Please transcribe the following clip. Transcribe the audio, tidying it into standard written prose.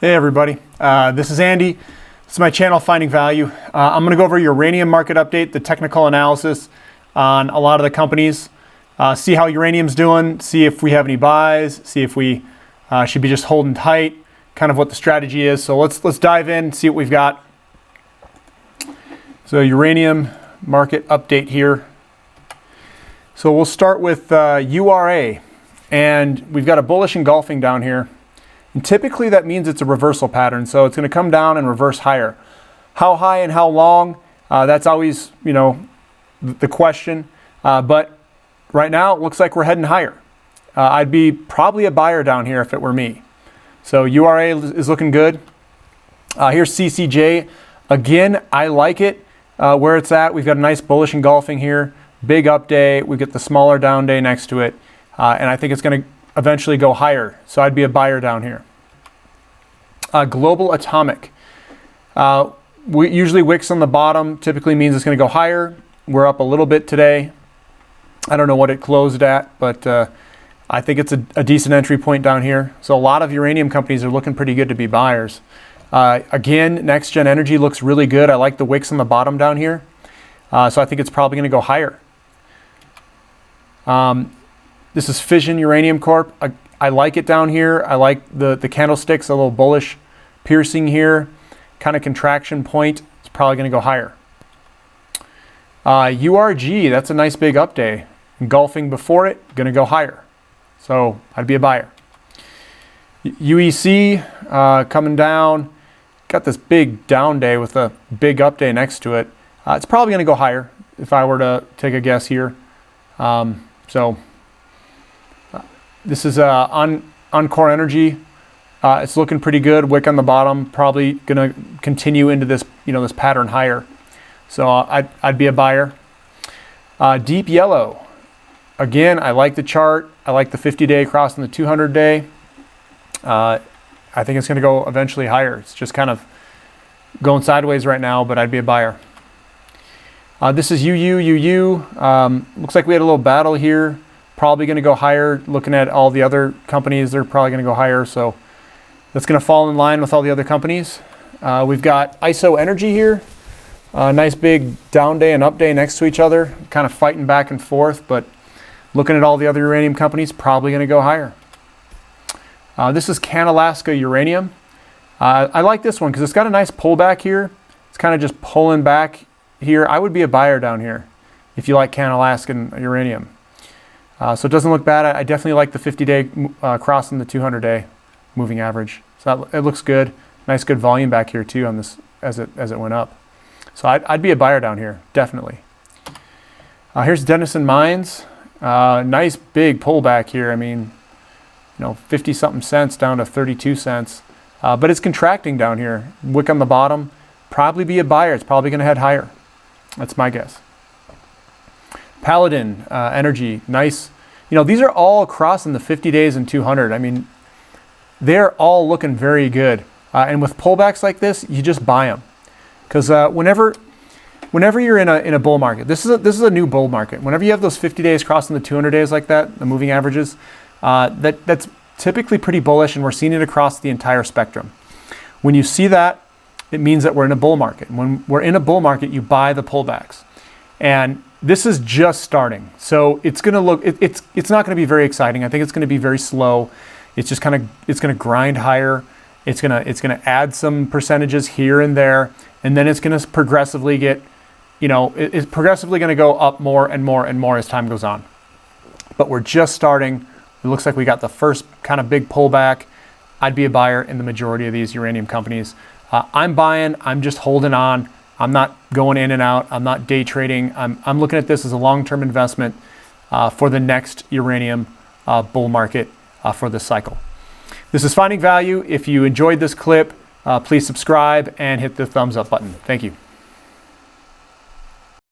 Hey everybody, this is Andy. This is my channel, Finding Value. I'm going to go over uranium market update, the technical analysis on a lot of the companies, see how uranium's doing, see if we have any buys, see if we should be just holding tight, kind of what the strategy is. So let's dive in, see what we've got. So uranium market update here. So we'll start with URA, and we've got a bullish engulfing down here. And typically that means it's a reversal pattern, so it's going to come down and reverse higher. How high and how long? That's always, the question. But right now it looks like we're heading higher. I'd be probably a buyer down here if it were me. So URA is looking good. Here's CCJ. Again, I like it where it's at. We've got a nice bullish engulfing here. Big up day. We get the smaller down day next to it. And I think it's going to eventually go higher. So I'd be a buyer down here. Global Atomic. Usually wicks on the bottom typically means it's going to go higher. We're up a little bit today. I don't know what it closed at, but I think it's a decent entry point down here. So a lot of uranium companies are looking pretty good to be buyers. Again, Next Gen Energy looks really good. I like the wicks on the bottom down here. So I think it's probably going to go higher. This is Fission Uranium Corp. I like it down here. I like the candlesticks, a little bullish piercing here, kind of contraction point. It's probably going to go higher. URG, that's a nice big up day. Engulfing before it, going to go higher. So I'd be a buyer. UEC coming down. Got this big down day with a big up day next to it. It's probably going to go higher if I were to take a guess here. This is Encore Energy. It's looking pretty good. Wick on the bottom, probably going to continue into this, this pattern higher. So I'd be a buyer. Deep Yellow. Again, I like the chart. I like the 50-day crossing the 200-day. I think it's going to go eventually higher. It's just kind of going sideways right now, but I'd be a buyer. This is UU. Looks like we had a little battle here. Probably going to go higher. Looking at all the other companies, they're probably going to go higher. So that's going to fall in line with all the other companies. We've got ISO Energy here. Nice big down day and up day next to each other. Kind of fighting back and forth, but looking at all the other uranium companies, probably going to go higher. This is Canalaska Uranium. I like this one because it's got a nice pullback here. It's kind of just pulling back here. I would be a buyer down here if you like Canalaskan uranium. So it doesn't look bad. I definitely like the 50-day crossing the 200-day moving average. So it looks good. Nice good volume back here too on this as it went up. So I'd be a buyer down here, definitely. Here's Denison Mines. Nice big pullback here. I mean, 50-something cents down to 32 cents. But it's contracting down here. Wick on the bottom. Probably be a buyer. It's probably going to head higher. That's my guess. Paladin Energy, nice. These are all crossing the 50 days and 200. I mean, they're all looking very good. And with pullbacks like this, you just buy them. Because whenever you're in a bull market, this is a new bull market. Whenever you have those 50 days crossing the 200 days like that, the moving averages, that's typically pretty bullish, and we're seeing it across the entire spectrum. When you see that, it means that we're in a bull market. When we're in a bull market, you buy the pullbacks. And this is just starting. So it's going to look, it's not going to be very exciting. I think it's going to be very slow. It's just it's going to grind higher. It's going to add some percentages here and there. And then it's going to progressively get, it's progressively going to go up more and more and more as time goes on. But we're just starting. It looks like we got the first kind of big pullback. I'd be a buyer in the majority of these uranium companies. I'm buying. I'm just holding on. I'm not going in and out. I'm not day trading. I'm looking at this as a long-term investment for the next uranium bull market for this cycle. This is Finding Value. If you enjoyed this clip, please subscribe and hit the thumbs up button. Thank you.